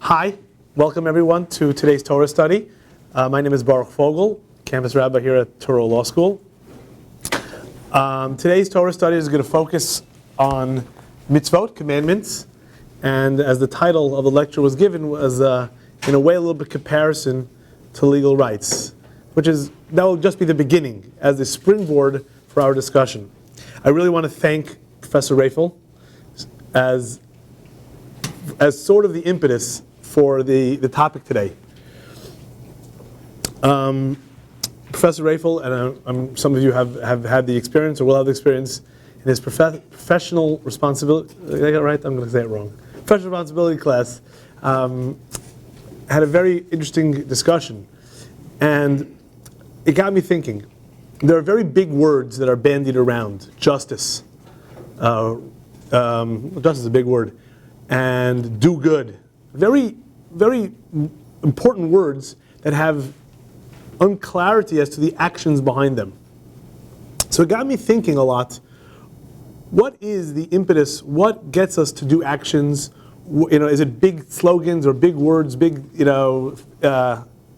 Hi, welcome everyone to today's Torah study. My name is Baruch Fogel, campus rabbi here at Torah Law School. Today's Torah study is going to focus on Mitzvot, commandments, and as the title of the lecture was given, was in a way a little bit comparison to legal rights, that will just be the beginning as the springboard for our discussion. I really want to thank Professor Raphael as sort of the impetus for the topic today. Professor Raphael, and some of you have had the experience or will have the experience in his professional responsibility, did I get it right? I'm going to say it wrong. Professional responsibility class, had a very interesting discussion. And it got me thinking. There are very big words that are bandied around. Justice. Justice is a big word. And do good. Very, very important words that have unclarity as to the actions behind them. So it got me thinking a lot. What is the impetus? What gets us to do actions? Is it big slogans or big words, big,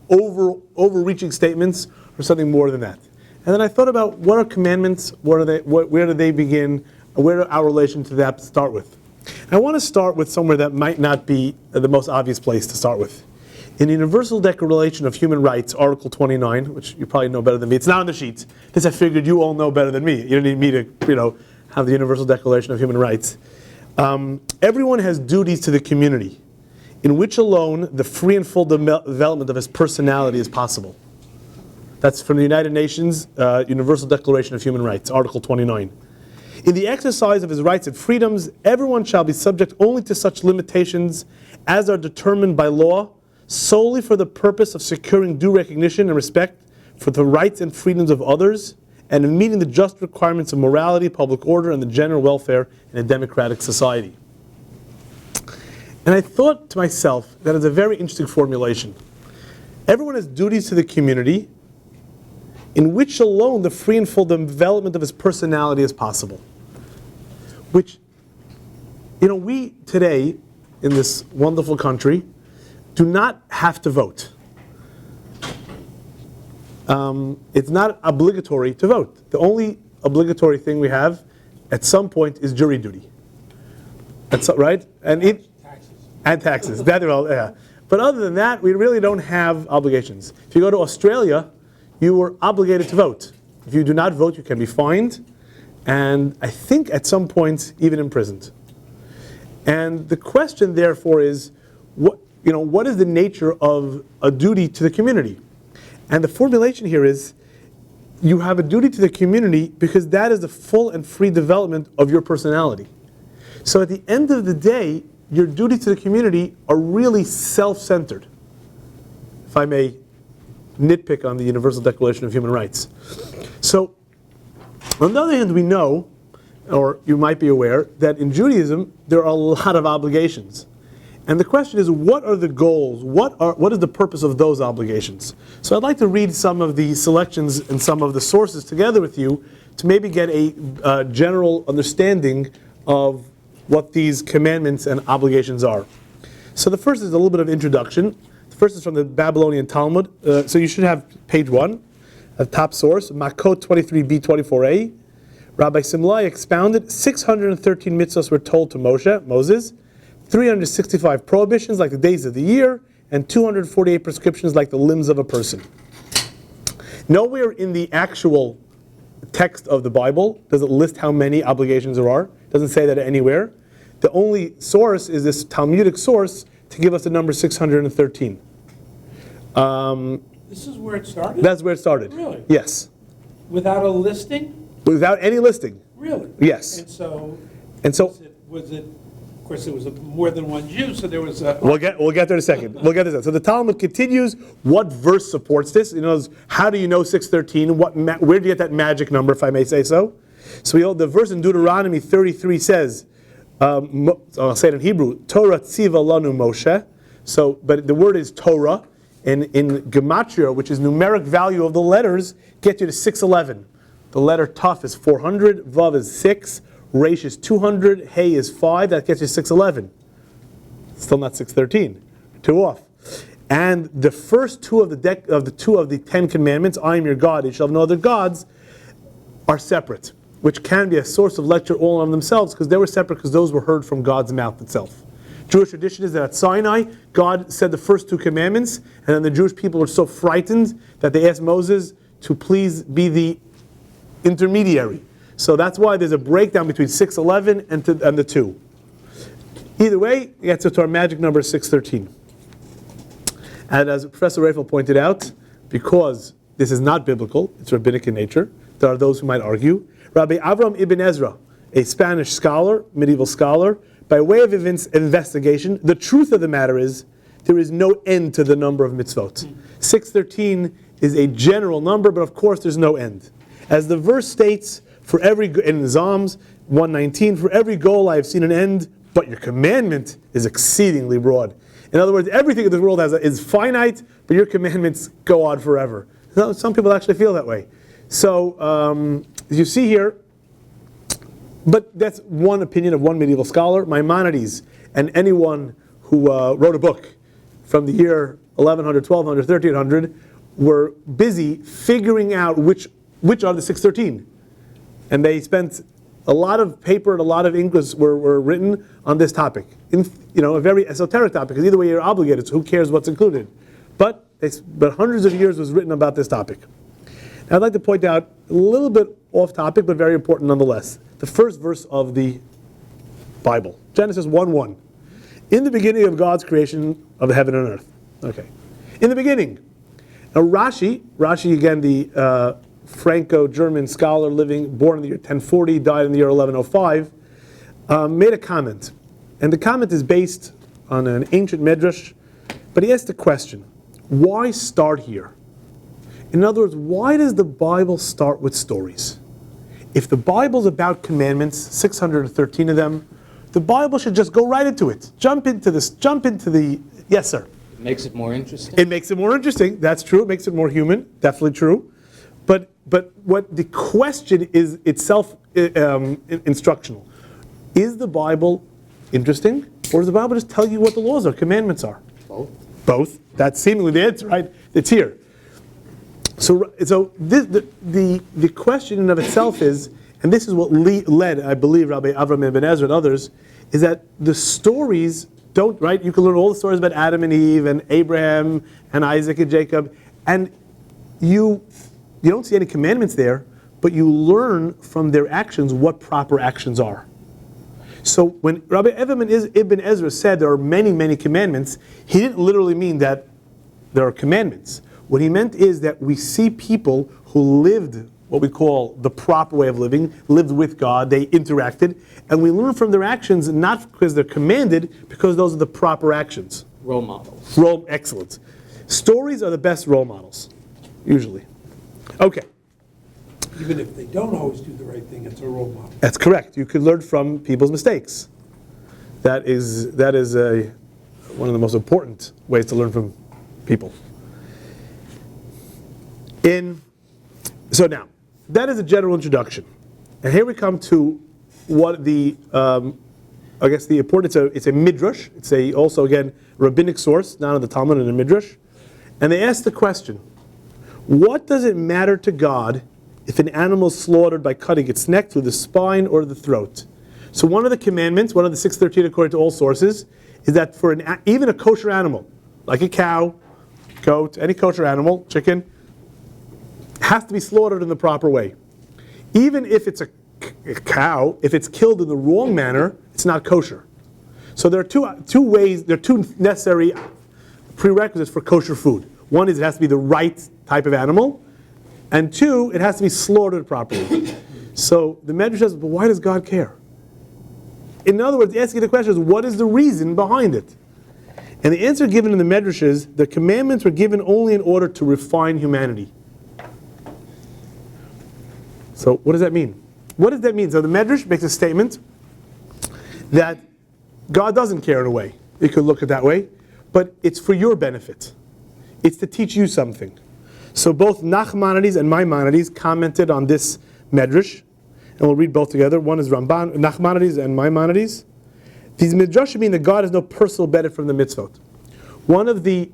overreaching statements, or something more than that? And then I thought about what are commandments? What are they? Where do they begin? Where do our relation to that start with? I want to start with somewhere that might not be the most obvious place to start with. In the Universal Declaration of Human Rights, Article 29, which you probably know better than me. It's not on the sheet. This I figured you all know better than me. You don't need me to, have the Universal Declaration of Human Rights. Everyone has duties to the community, in which alone the free and full development of his personality is possible. That's from the United Nations Universal Declaration of Human Rights, Article 29. In the exercise of his rights and freedoms, everyone shall be subject only to such limitations as are determined by law, solely for the purpose of securing due recognition and respect for the rights and freedoms of others, and in meeting the just requirements of morality, public order, and the general welfare in a democratic society. And I thought to myself, that is a very interesting formulation. Everyone has duties to the community, in which alone the free and full development of his personality is possible. Which, we today, in this wonderful country, do not have to vote. It's not obligatory to vote. The only obligatory thing we have, at some point, is jury duty. That's right? And taxes. Yeah. But other than that, we really don't have obligations. If you go to Australia, you are obligated to vote. If you do not vote, you can be fined, and I think at some points even imprisoned. And the question, therefore, is what is the nature of a duty to the community? And the formulation here is, you have a duty to the community because that is the full and free development of your personality. So at the end of the day, your duty to the community are really self-centered, if I may nitpick on the Universal Declaration of Human Rights. So, on the other hand, we know, or you might be aware, that in Judaism there are a lot of obligations. And the question is, what are the goals? What is the purpose of those obligations? So I'd like to read some of the selections and some of the sources together with you to maybe get a general understanding of what these commandments and obligations are. So the first is a little bit of introduction. The first is from the Babylonian Talmud. So you should have page 1, a top source, Makot 23b 24a. Rabbi Simlai expounded 613 mitzvos were told to Moses, 365 prohibitions like the days of the year, and 248 prescriptions like the limbs of a person. Nowhere in the actual text of the Bible does it list how many obligations there are. It doesn't say that anywhere. The only source is this Talmudic source to give us the number 613. This is where it started? That's where it started. Really? Yes. Without a listing? Without any listing. Really? Yes. And so was it, of course, it was more than one Jew, so there was a... We'll get there in a second. We'll get to that. So the Talmud continues. What verse supports this? How do you know 613? Where do you get that magic number, if I may say so? So the verse in Deuteronomy 33 says, I'll say it in Hebrew, Torah tziva lanu Moshe. So, but the word is Torah. In Gematria, which is numeric value of the letters, gets you to 611. The letter Tuf is 400, Vav is 6, Resh is 200, Hey is 5, that gets you 611. Still not 613. 2 off. And the first 2 of the 10 commandments, I am your God, you shall have no other gods, are separate, which can be a source of lecture all on themselves, because they were separate because those were heard from God's mouth itself. Jewish tradition is that at Sinai, God said the first 2 commandments, and then the Jewish people were so frightened that they asked Moses to please be the intermediary. So that's why there's a breakdown between 611 and the 2. Either way, it gets to our magic number 613. And as Professor Raphael pointed out, because this is not biblical, it's rabbinic in nature, there are those who might argue. Rabbi Avram ibn Ezra, a Spanish scholar, medieval scholar, by way of investigation, the truth of the matter is there is no end to the number of mitzvot. 613 is a general number, but of course there's no end. As the verse states, in Psalms 119, for every goal I have seen an end, but your commandment is exceedingly broad. In other words, everything in this world is finite, but your commandments go on forever. Some people actually feel that way. So, as you see here, but that's one opinion of one medieval scholar. Maimonides and anyone who wrote a book from the year 1100, 1200, 1300 were busy figuring out which are the 613. And they spent a lot of paper and a lot of ink were written on this topic. A very esoteric topic, because either way you're obligated, so who cares what's included? But hundreds of years was written about this topic. Now I'd like to point out a little bit off topic, but very important nonetheless. The first verse of the Bible, Genesis 1:1. In the beginning of God's creation of the heaven and earth. Okay. In the beginning. Now Rashi again, the Franco-German scholar born in the year 1040, died in the year 1105, made a comment. And the comment is based on an ancient midrash, but he asked the question, why start here? In other words, why does the Bible start with stories? If the Bible's about commandments, 613 of them, the Bible should just go right into it. Jump into the, yes sir? It makes it more interesting? It makes it more interesting, that's true. It makes it more human, definitely true. But what the question is itself instructional. Is the Bible interesting, or does the Bible just tell you what the laws are, commandments are? Both. That's seemingly the answer, right? It's here. So the question in and of itself is, and this is what led, I believe, Rabbi Avram ibn Ezra and others, is that the stories don't, right? You can learn all the stories about Adam and Eve and Abraham and Isaac and Jacob, and you don't see any commandments there, but you learn from their actions what proper actions are. So when Rabbi Avram ibn Ezra said there are many, many commandments, he didn't literally mean that there are commandments. What he meant is that we see people who lived what we call the proper way of living, lived with God, they interacted, and we learn from their actions not because they're commanded, because those are the proper actions. Role models. Excellent. Stories are the best role models, usually. Okay. Even if they don't always do the right thing, it's a role model. That's correct. You can learn from people's mistakes. That is one of the most important ways to learn from people. So now, that is a general introduction. And here we come to what the importance of, it's a midrash. It's also again, rabbinic source, not in the Talmud, in a midrash. And they ask the question, what does it matter to God if an animal is slaughtered by cutting its neck through the spine or the throat? So one of the commandments, one of the 613 according to all sources, is that for even a kosher animal, like a cow, goat, any kosher animal, chicken, has to be slaughtered in the proper way. Even if it's a cow, if it's killed in the wrong manner, it's not kosher. So there are two necessary prerequisites for kosher food. One is it has to be the right type of animal, and two, it has to be slaughtered properly. So the Medrash says, but why does God care? In other words, asking the question is, what is the reason behind it? And the answer given in the Medrash is, the commandments were given only in order to refine humanity. So what does that mean? What does that mean? So the Medrash makes a statement that God doesn't care in a way. You could look at it that way. But it's for your benefit. It's to teach you something. So both Nachmanides and Maimonides commented on this Medrash. And we'll read both together. One is Nachmanides and Maimonides. These Midrashim mean that God has no personal benefit from the mitzvot. one of the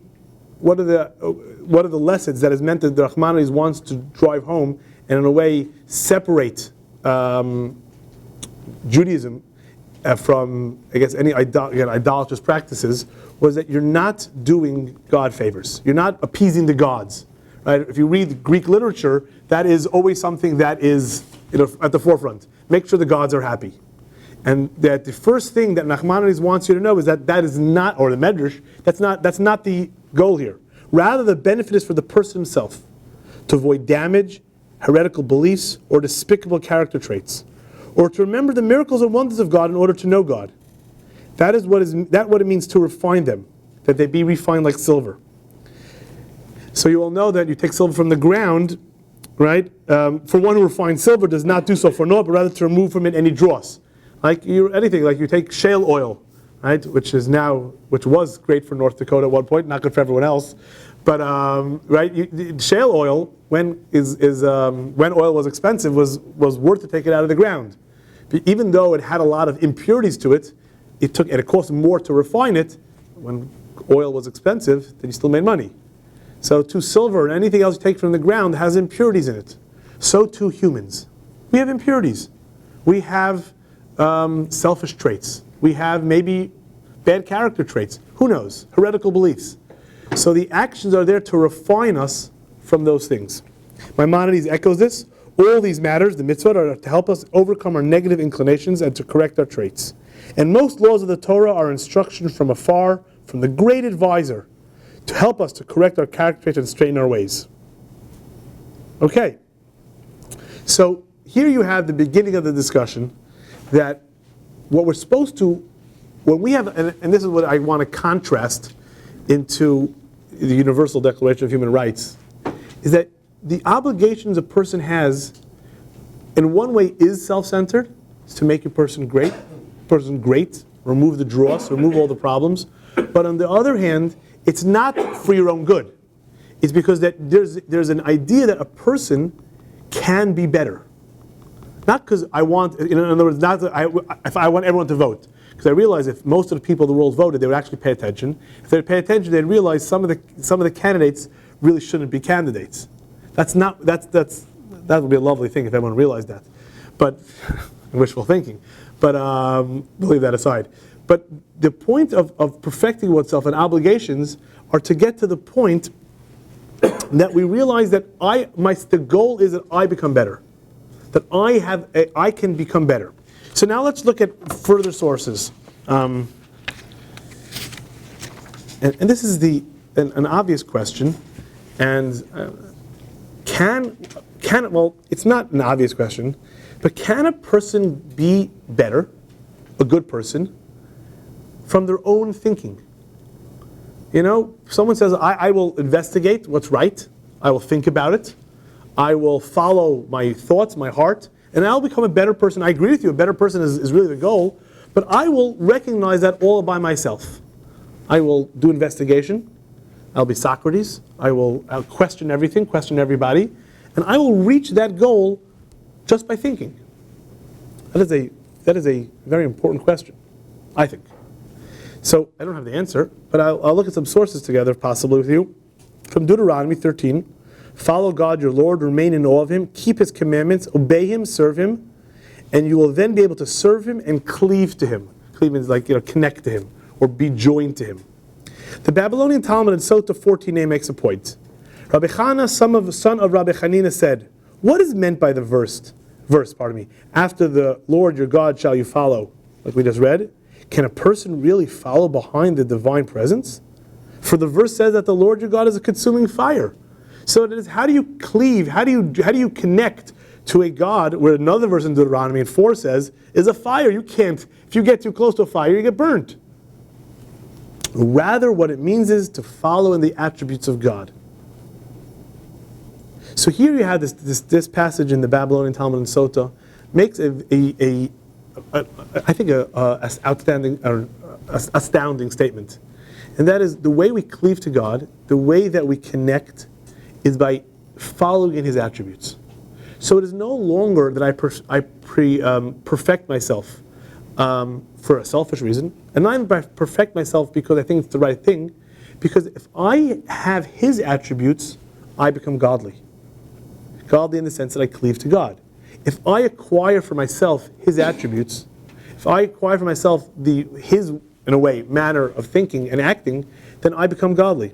lessons that is meant that the Rahmanides wants to drive home and in a way separate Judaism from, I guess, any idolatrous practices was that you're not doing God favors. You're not appeasing the gods. Right? If you read Greek literature, that is always something that is at the forefront. Make sure the gods are happy. And that the first thing that Nachmanides wants you to know is that that is not, or the Medrash, that's not the goal here. Rather, the benefit is for the person himself, to avoid damage, heretical beliefs, or despicable character traits, or to remember the miracles and wonders of God in order to know God. That is what it means to refine them, that they be refined like silver. So you all know that you take silver from the ground, right? For one who refines silver does not do so for naught, but rather to remove from it any dross. Like you take shale oil, right? Which was great for North Dakota at one point, not good for everyone else. But shale oil, when oil was expensive, was worth to take it out of the ground. Even though it had a lot of impurities to it, it cost more to refine it. When oil was expensive, then you still made money. So too, silver and anything else you take from the ground has impurities in it. So too humans. We have impurities. We have selfish traits. We have maybe bad character traits. Who knows? Heretical beliefs. So the actions are there to refine us from those things. Maimonides echoes this. All these matters, the mitzvot, are to help us overcome our negative inclinations and to correct our traits. And most laws of the Torah are instruction from afar, from the great advisor, to help us to correct our character traits and straighten our ways. Okay. So here you have the beginning of the discussion that what we're supposed to, when we have, and this is what I want to contrast into the Universal Declaration of Human Rights, is that the obligations a person has, in one way, is self-centered. It's to make a person great, remove the dross, remove all the problems. But on the other hand, it's not for your own good. It's because that there's an idea that a person can be better. Not because I want, in other words, if I want everyone to vote. Because I realize if most of the people in the world voted, they would actually pay attention. If they'd pay attention, they'd realize some of the candidates really shouldn't be candidates. That would be a lovely thing if everyone realized that. But wishful thinking. But we'll leave that aside. But the point of perfecting oneself and obligations are to get to the point that we realize that the goal is that I become better. That I can become better. So now let's look at further sources. And this is an obvious question. And well, it's not an obvious question, but can a person be better, a good person, from their own thinking? Someone says, I will investigate what's right, I will think about it, I will follow my thoughts, my heart, and I'll become a better person. I agree with you, a better person is really the goal, but I will recognize that all by myself. I will do investigation, I'll be Socrates, I'll question everything, question everybody, and I will reach that goal just by thinking. That is a very important question, I think. So I don't have the answer, but I'll look at some sources together, possibly with you. From Deuteronomy 13, follow God your Lord, remain in awe of Him, keep His commandments, obey Him, serve Him, and you will then be able to serve Him and cleave to Him. Cleave means connect to Him, or be joined to Him. The Babylonian Talmud in Sota 14a makes a point. Rabbi Chana, son of Rabbi Chanina, said, what is meant by the verse, after the Lord your God shall you follow, like we just read? Can a person really follow behind the divine presence? For the verse says that the Lord your God is a consuming fire. So it is, how do you cleave? How do you connect to a God where another verse in Deuteronomy 4 says is a fire? You can't. If you get too close to a fire, you get burnt. Rather, what it means is to follow in the attributes of God. So here you have this passage in the Babylonian Talmud in Sota makes I think astounding statement, and that is the way we cleave to God, the way that we connect, is by following in His attributes. So it is no longer that I perfect myself for a selfish reason, and not even perfect myself because I think it's the right thing, Because if I have his attributes, I become godly. Godly in the sense that I cleave to God. If I acquire for myself his attributes, if I acquire for myself his, in a way, manner of thinking and acting, then I become godly.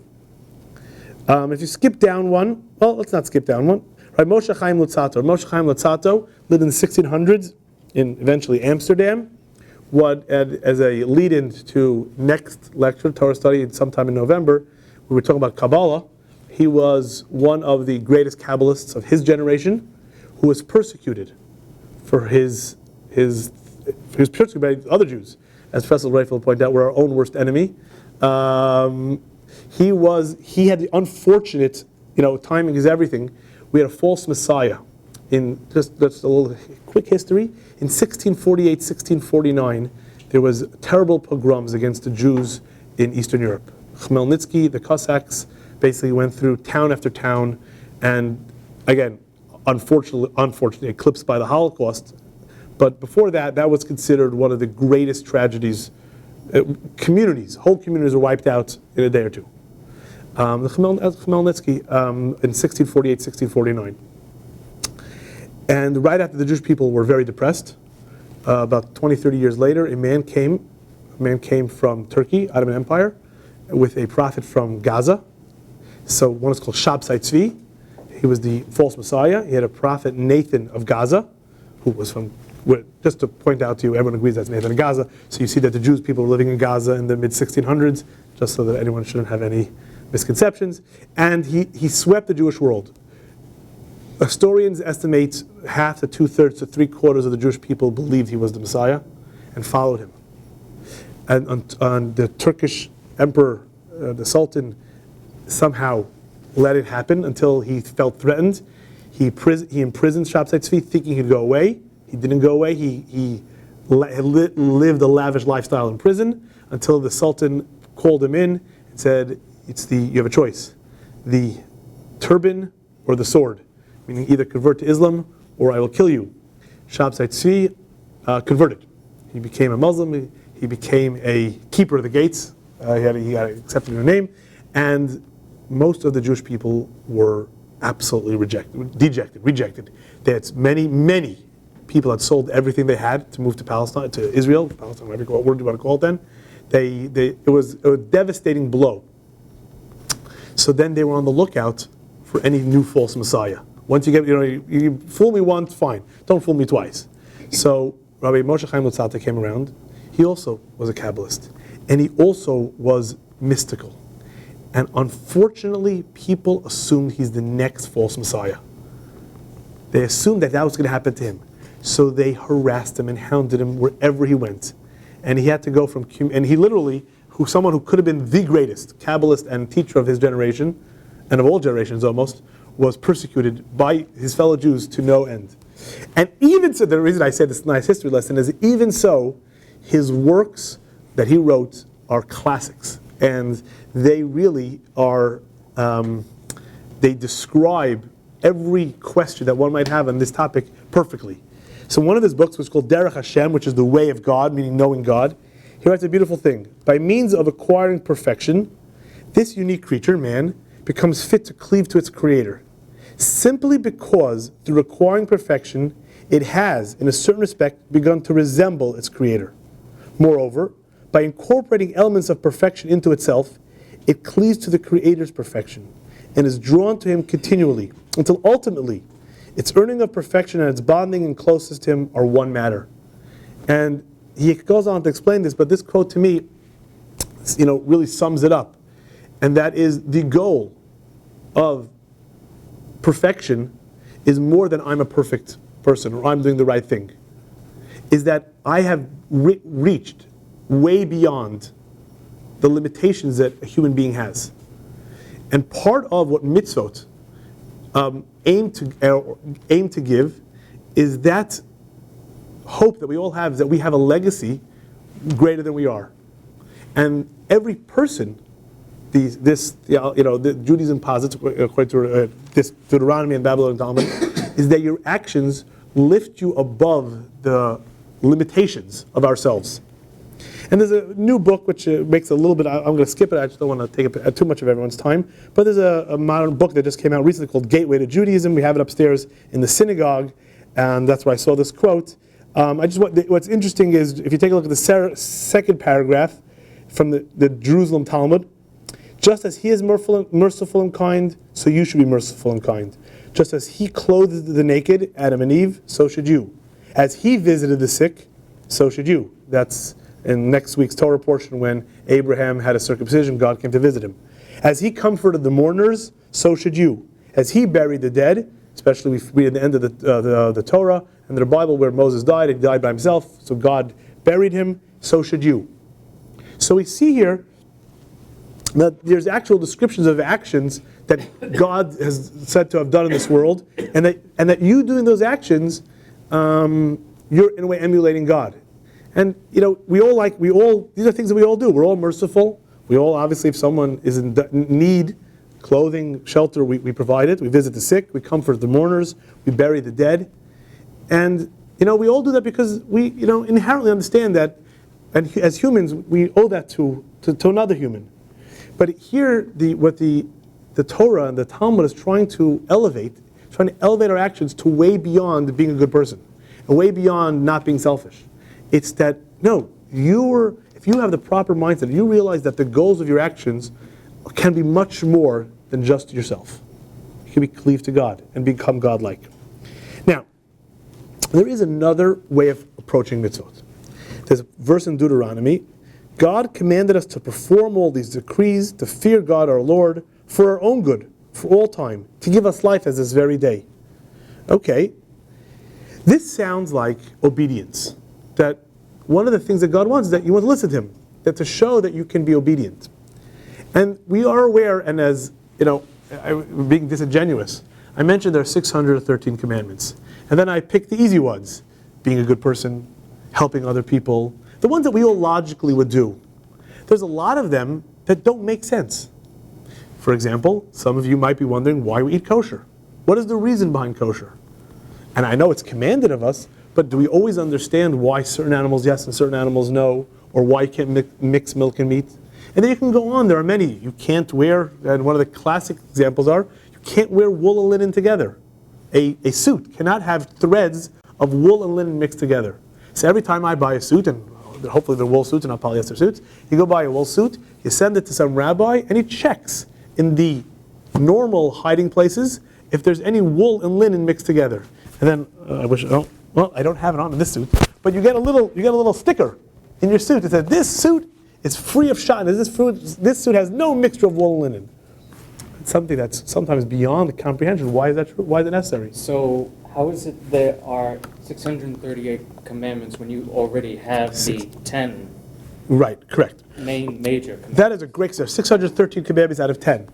If you skip down one, well, let's not skip down one. Right, Moshe Chaim Luzzatto. Moshe Chaim Luzzatto lived in the 1600s in eventually Amsterdam. As a lead-in to next lecture, Torah study, sometime in November, we were talking about Kabbalah. He was one of the greatest Kabbalists of his generation, who was persecuted for his persecuted by other Jews, as Professor Reifel pointed out, were our own worst enemy. He had the unfortunate, timing is everything. We had a false Messiah. In just a little quick history, in 1648, 1649, there was terrible pogroms against the Jews in Eastern Europe. Khmelnytsky, the Cossacks, basically went through town after town, and again, unfortunately eclipsed by the Holocaust. But before that, that was considered one of the greatest tragedies. Whole communities were wiped out in a day or two. The Khmelnytsky in 1648, 1649. And right after the Jewish people were very depressed, about 20, 30 years later, a man came from Turkey, Ottoman Empire, with a prophet from Gaza. So one is called Shabtai Tzvi. He was the false Messiah. He had a prophet, Nathan of Gaza, who was from, just to point out to you, everyone agrees that's Nathan of Gaza. So you see that the Jewish people were living in Gaza in the mid-1600s, just so that anyone shouldn't have any misconceptions. And he swept the Jewish world. Historians estimate half to 2/3 to 3/4 of the Jewish people believed he was the Messiah and followed him. And the Turkish emperor, the Sultan, somehow let it happen until he felt threatened. He imprisoned Shabtai Tzvi thinking he'd go away. He didn't go away. He lived a lavish lifestyle in prison until the Sultan called him in and said, you have a choice, the turban or the sword. Meaning either convert to Islam or I will kill you. Shabtai Tzvi converted. He became a Muslim. He became a keeper of the gates. He got accepted in a name. And most of the Jewish people were absolutely rejected. That's many people had sold everything they had to move to Palestine, to Israel, whatever word you want to call it then. It was a devastating blow. So then they were on the lookout for any new false Messiah. Once you get, you fool me once, fine. Don't fool me twice. So Rabbi Moshe Chaim Luzzatto came around. He also was a Kabbalist. And he also was mystical. And unfortunately, people assumed he's the next false Messiah. They assumed that was going to happen to him. So they harassed him and hounded him wherever he went. And he had to go and he literally, someone who could have been the greatest Kabbalist and teacher of his generation, and of all generations almost, was persecuted by his fellow Jews to no end. And even so, the reason I say this nice history lesson is even so, his works that he wrote are classics. And they really are, they describe every question that one might have on this topic perfectly. So one of his books was called Derech Hashem, which is the way of God, meaning knowing God. He writes a beautiful thing. By means of acquiring perfection, this unique creature, man, becomes fit to cleave to its creator. Simply because, through acquiring perfection, it has, in a certain respect, begun to resemble its creator. Moreover, by incorporating elements of perfection into itself, it cleaves to the creator's perfection and is drawn to him continually, until ultimately, its earning of perfection and its bonding and closeness to him are one matter. And he goes on to explain this, but this quote to me, really sums it up. And that is, the goal of perfection is more than I'm a perfect person or I'm doing the right thing. Is that I have reached way beyond the limitations that a human being has. And part of what mitzvot aim to give is that hope that we all have, is that we have a legacy greater than we are. And every person, the Judaism posits, according to this Deuteronomy and Babylonian Talmud, is that your actions lift you above the limitations of ourselves. And there's a new book which makes a little bit, I'm going to skip it, I just don't want to take up too much of everyone's time, but there's a modern book that just came out recently called Gateway to Judaism. We have it upstairs in the synagogue, and that's where I saw this quote. What's interesting is, if you take a look at the second paragraph from the Jerusalem Talmud, just as he is merciful and kind, so you should be merciful and kind. Just as he clothed the naked, Adam and Eve, so should you. As he visited the sick, so should you. That's in next week's Torah portion when Abraham had a circumcision, God came to visit him. As he comforted the mourners, so should you. As he buried the dead, especially we read at the end of the Torah and the Bible where Moses died, he died by himself, so God buried him, so should you. So we see here that there's actual descriptions of actions that God has said to have done in this world, and that you doing those actions, you're in a way emulating God. And these are things that we all do. We're all merciful. We all, obviously, if someone is in need, clothing, shelter, we provide it. We visit the sick, we comfort the mourners, we bury the dead. And we all do that because we inherently understand that, and as humans, we owe that to another human. But here, what the Torah and the Talmud is trying to elevate our actions to way beyond being a good person, and way beyond not being selfish. It's that, no, if you have the proper mindset, you realize that the goals of your actions can be much more than just yourself. You can be cleaved to God and become godlike. Now, there is another way of approaching mitzvot. There's a verse in Deuteronomy. God commanded us to perform all these decrees, to fear God our Lord, for our own good, for all time, to give us life as this very day. Okay, this sounds like obedience. That one of the things that God wants is that you want to listen to Him, that to show that you can be obedient. And we are aware, and as, being disingenuous, I mentioned there are 613 commandments. And then I picked the easy ones, being a good person, helping other people, the ones that we all logically would do. There's a lot of them that don't make sense. For example, some of you might be wondering why we eat kosher. What is the reason behind kosher? And I know it's commanded of us, but do we always understand why certain animals yes and certain animals no, or why you can't mix milk and meat? And then you can go on, there are many. You can't wear, and one of the classic examples are, you can't wear wool and linen together. A suit cannot have threads of wool and linen mixed together. So every time I buy a suit, and hopefully they're wool suits and not polyester suits, you go buy a wool suit, you send it to some rabbi, and he checks in the normal hiding places if there's any wool and linen mixed together. And then I don't have it on in this suit, but you get a little sticker in your suit that says this suit is free of shot. This suit has no mixture of wool and linen. It's something that's sometimes beyond comprehension. Why is that true? Why is it necessary? So how is it there are 638 commandments when you already have the 10 Right, correct. major commandments? That is a great question. 613 commandments out of 10.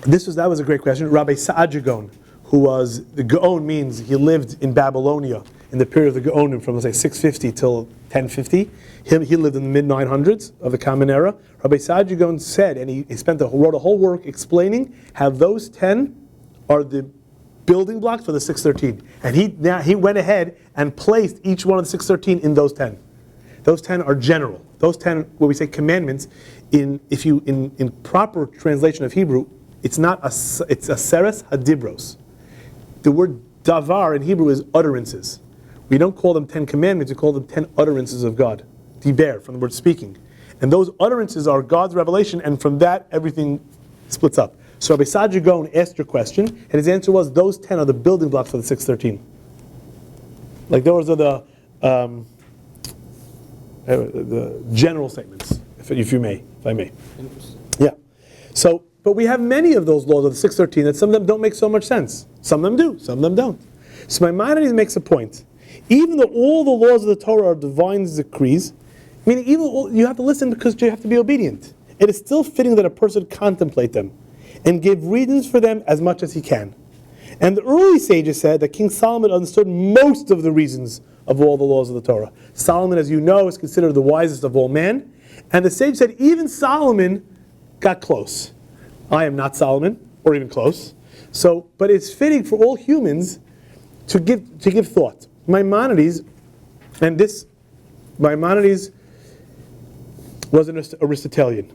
That was a great question. Rabbi Sa'ad, who was, the Gaon means he lived in Babylonia in the period of the Gaonim from, let's say, 650 till 1050. He lived in the mid-900s of the Common Era. Rabbi Sa'ad said, and he wrote a whole work explaining how those 10 are the building blocks for the 613. And he went ahead and placed each one of the 613 in those 10. Those 10 are general. Those 10, what we say commandments, in proper translation of Hebrew, it's aseres hadibros. The word davar in Hebrew is utterances. We don't call them 10 commandments, we call them 10 utterances of God. Diber, from the word speaking. And those utterances are God's revelation, and from that, everything splits up. So Rabbi Sa'ad asked your question, and his answer was, those 10 are the building blocks for the 613. Like those are the general statements, if I may. Interesting. Yeah. So, but we have many of those laws of the 613 that some of them don't make so much sense. Some of them do, some of them don't. So Maimonides makes a point. Even though all the laws of the Torah are divine decrees, meaning you have to listen because you have to be obedient. It is still fitting that a person contemplate them and give reasons for them as much as he can. And the early sages said that King Solomon understood most of the reasons of all the laws of the Torah. Solomon, as you know, is considered the wisest of all men. And the sage said even Solomon got close. I am not Solomon, or even close. So, but it's fitting for all humans to give thought. Maimonides was an Aristotelian.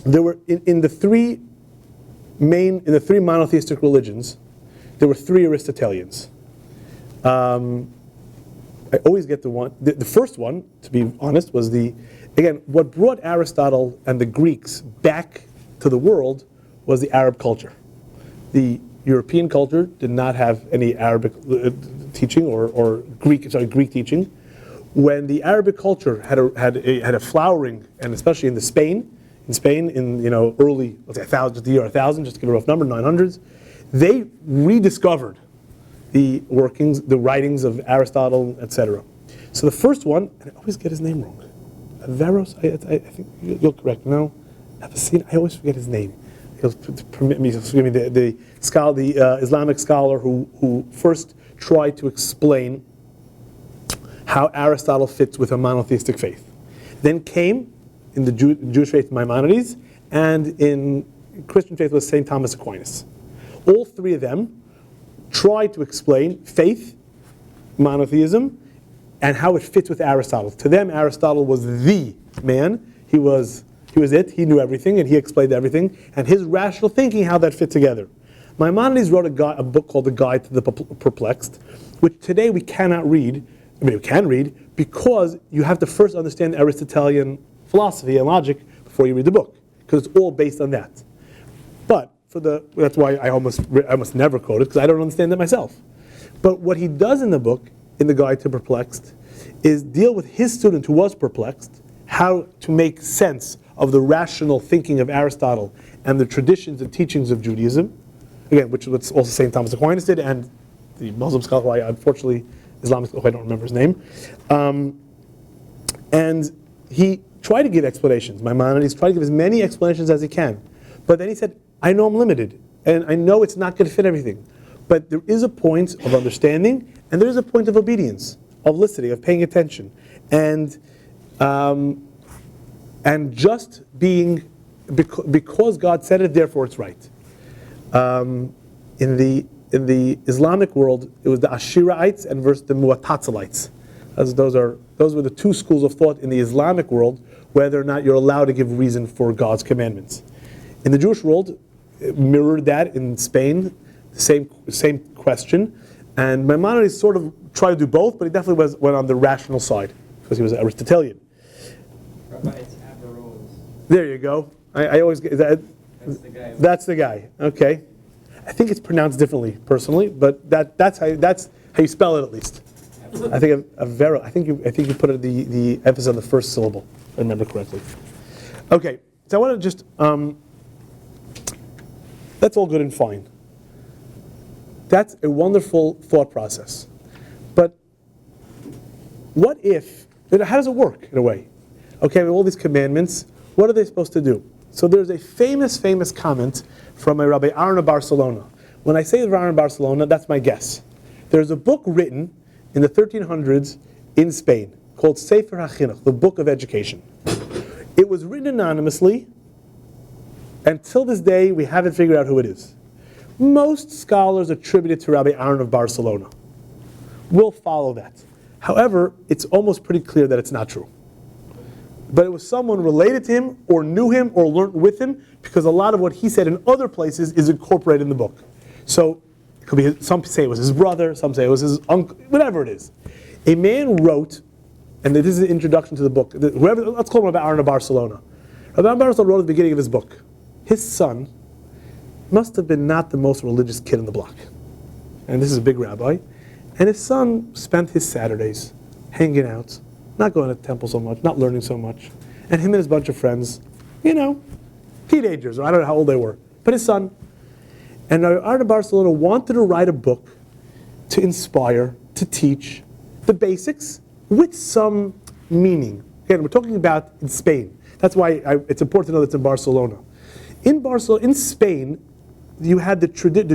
There were in the three monotheistic religions, there were three Aristotelians. I always get the one. The first one, to be honest, was what brought Aristotle and the Greeks back to the world was the Arab culture. The European culture did not have any Arabic teaching or Greek teaching. When the Arabic culture had a flowering, and especially in Spain, in early, let's say the year 1000, just to give a rough number, 900s, they rediscovered the workings, the writings of Aristotle, etc. So the first one, and I always get his name wrong. Averroes, I think you'll correct. No, I always forget his name. He'll permit me. Excuse me. The scholar, the Islamic scholar who first tried to explain how Aristotle fits with a monotheistic faith. Then came in the Jewish faith Maimonides, and in Christian faith was St. Thomas Aquinas. All three of them tried to explain faith, monotheism, and how it fits with Aristotle. To them, Aristotle was the man. He was it. He knew everything, and he explained everything. And his rational thinking, how that fit together. Maimonides wrote a book called The Guide to the Perplexed, which today we cannot read. I mean, we can read, because you have to first understand Aristotelian philosophy and logic before you read the book, because it's all based on that. But that's why I almost never quote it, because I don't understand it myself. But what he does in the book, in the Guide to Perplexed, is deal with his student who was perplexed, how to make sense of the rational thinking of Aristotle and the traditions and teachings of Judaism, again, which was also St. Thomas Aquinas did, and the Muslim scholar who unfortunately, Islamic scholar, I don't remember his name. And he tried to give explanations. Maimonides tried to give as many explanations as he can. But then he said, I know I'm limited, and I know it's not going to fit everything. But there is a point of understanding, and there is a point of obedience, of listening, of paying attention. And just being, because God said it, therefore it's right. In the Islamic world, it was the Ashira'ites and versus the Mu'tazilites. Those were the two schools of thought in the Islamic world, whether or not you're allowed to give reason for God's commandments. In the Jewish world, it mirrored that in Spain, the same question. And Maimonides sort of tried to do both, but he definitely went on the rational side, because he was Aristotelian. Rabbi, it's Averroes. There you go. I always get that. That's the guy. That's the guy. Okay. I think it's pronounced differently, personally, but that's how you spell it, at least. I think Averroes. I think you put the emphasis on the first syllable, if I remember correctly. Okay. So I want to just. That's all good and fine. That's a wonderful thought process. But what if? How does it work in a way? Okay, with all these commandments, what are they supposed to do? So there's a famous comment from a Rabbi Aaron of Barcelona. When I say Aaron of Barcelona, that's my guess. There's a book written in the 1300s in Spain called Sefer HaChinuch, the Book of Education. It was written anonymously. Until this day, we haven't figured out who it is. Most scholars attribute it to Rabbi Aaron of Barcelona. We'll follow that. However, it's almost pretty clear that it's not true. But it was someone related to him, or knew him, or learned with him, because a lot of what he said in other places is incorporated in the book. So, it could be, some say it was his brother, some say it was his uncle, whatever it is. A man wrote, and this is the introduction to the book, let's call him Rabbi Aaron of Barcelona. Rabbi Aaron of Barcelona wrote at the beginning of his book, his son must have been not the most religious kid in the block. And this is a big rabbi. And his son spent his Saturdays hanging out, not going to temple so much, not learning so much. And him and his bunch of friends, teenagers, or I don't know how old they were, but his son. And Aaron of Barcelona wanted to write a book to inspire, to teach the basics with some meaning. Again, we're talking about in Spain. That's why it's important to know that it's in Barcelona. In Spain, you had the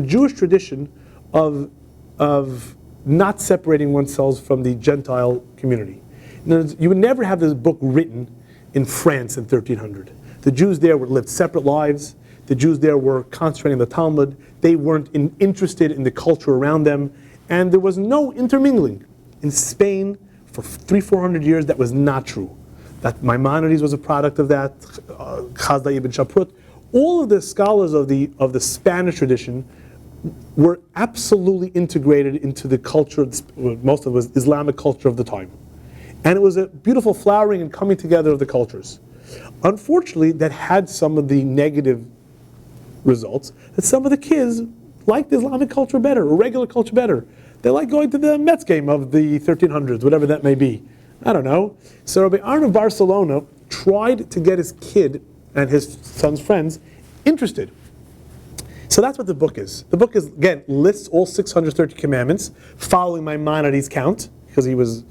Jewish tradition of not separating oneself from the Gentile community. You would never have this book written in France in 1300. The Jews there lived separate lives. The Jews there were concentrating on the Talmud. They weren't interested in the culture around them. And there was no intermingling. In Spain, for 300-400 years, that was not true. that Maimonides was a product of that, Chazda ibn Shaprut. All of the scholars of the Spanish tradition were absolutely integrated into the culture, most of it was Islamic culture of the time. And it was a beautiful flowering and coming together of the cultures. Unfortunately, that had some of the negative results, that some of the kids liked the Islamic culture better, or regular culture better. They like going to the Mets game of the 1300s, whatever that may be. I don't know. So Rabbi Aaron of Barcelona tried to get his kid and his son's friends interested. So that's what the book is. The book is, again, lists all 630 commandments, following Maimonides' count, because he was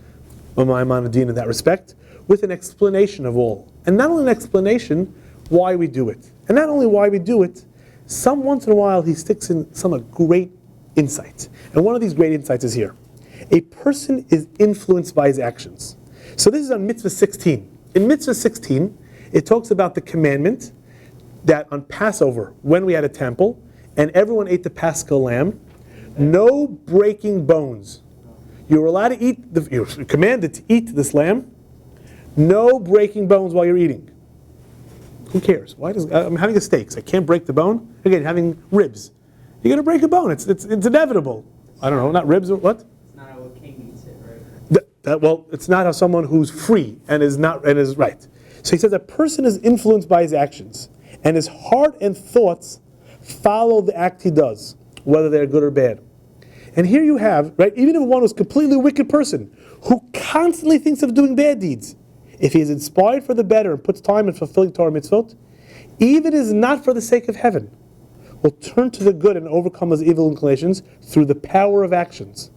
a Maimonidean in that respect, with an explanation of all. And not only an explanation, why we do it. And not only why we do it, some once in a while he sticks in some great insights. And one of these great insights is here. A person is influenced by his actions. So this is on Mitzvah 16. In Mitzvah 16, it talks about the commandment that on Passover, when we had a temple, and everyone ate the Paschal lamb, no breaking bones. You were allowed to eat, you're commanded to eat this lamb, no breaking bones while you're eating. Who cares? Why does I'm having a steak, so I can't break the bone? Again, having ribs. You're going to break a bone. It's inevitable. I don't know, not ribs or what? It's not how a king eats it, right? Well, it's not how someone who's free and is right. So he says a person is influenced by his actions, and his heart and thoughts follow the act he does, whether they're good or bad. And here you have, right, even if one was a completely wicked person who constantly thinks of doing bad deeds, if he is inspired for the better and puts time in fulfilling Torah mitzvot, even is not for the sake of heaven, will turn to the good and overcome his evil inclinations through the power of actions,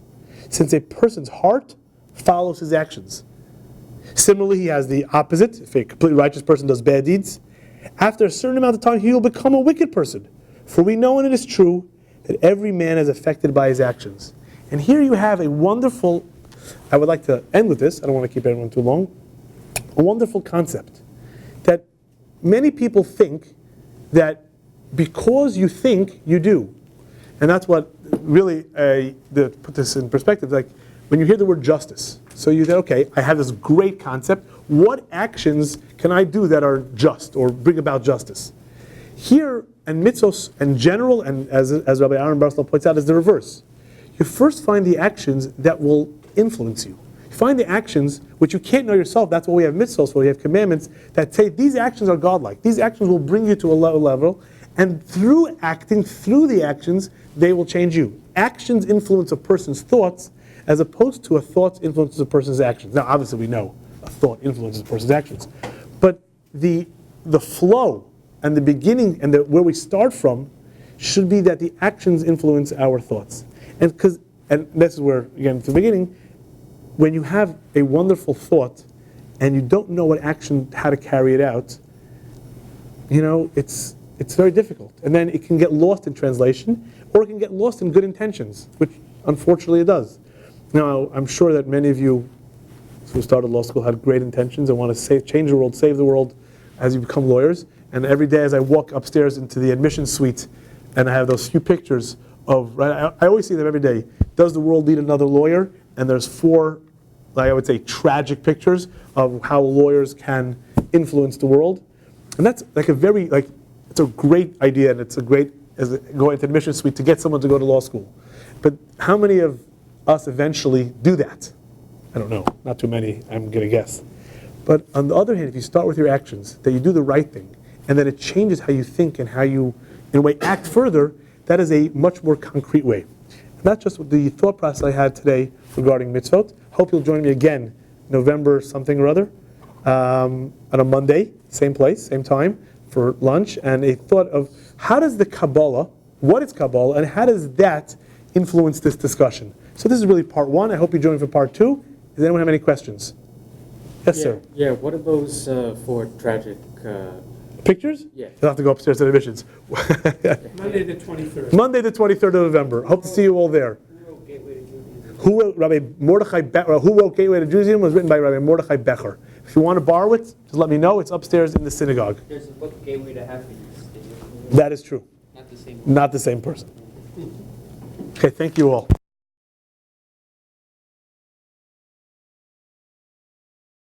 since a person's heart follows his actions. Similarly, he has the opposite. If a completely righteous person does bad deeds, after a certain amount of time he will become a wicked person. For we know, and it is true, that every man is affected by his actions. And here you have a wonderful, I would like to end with this, I don't want to keep everyone too long, a wonderful concept that many people think that because you think, you do. And that's what really, to put this in perspective, like when you hear the word justice, so you say, okay, I have this great concept, what actions can I do that are just or bring about justice? Here, and mitzvos in general, and as Rabbi Aaron Barstow points out, is the reverse. You first find the actions that will influence you. You find the actions which you can't know yourself. That's why we have mitzvos, where we have commandments that say these actions are godlike. These actions will bring you to a low level, and through acting, through the actions, they will change you. Actions influence a person's thoughts, as opposed to a thought influences a person's actions. Now, obviously, we know a thought influences a person's actions, but the flow and the beginning and where we start from should be that the actions influence our thoughts. And this is where, again, to the beginning, when you have a wonderful thought and you don't know how to carry it out, it's very difficult. And then it can get lost in translation, or it can get lost in good intentions, which unfortunately it does. Now, I'm sure that many of you who started law school had great intentions and want to change the world, save the world as you become lawyers. And every day as I walk upstairs into the admission suite and I have those few pictures of, right, I always see them every day. Does the world need another lawyer? And there's 4, I would say, tragic pictures of how lawyers can influence the world. And that's like it's a great idea, and it's a great, going into the admission suite to get someone to go to law school. But how many of us eventually do that? I don't know, not too many, I'm going to guess. But on the other hand, if you start with your actions, that you do the right thing, and that it changes how you think and how you, in a way, act further, that is a much more concrete way. And that's just what the thought process I had today regarding mitzvot. Hope you'll join me again November something or other, on a Monday, same place, same time, for lunch, and a thought of how does the Kabbalah, what is Kabbalah, and how does that influence this discussion? So this is really part 1. I hope you join for part 2. Does anyone have any questions? Yes, sir. Yeah, what are those 4 tragic... Pictures? Yeah. You'll have to go upstairs to the admissions. Monday the 23rd. Monday the 23rd of November. Hope to see you all there. Who wrote Who wrote Gateway to Judaism was written by Rabbi Mordechai Becher. If you want to borrow it, just let me know. It's upstairs in the synagogue. There's a book, Gateway to Happiness. That is true. Not the same one. Not the same person. Okay, thank you all.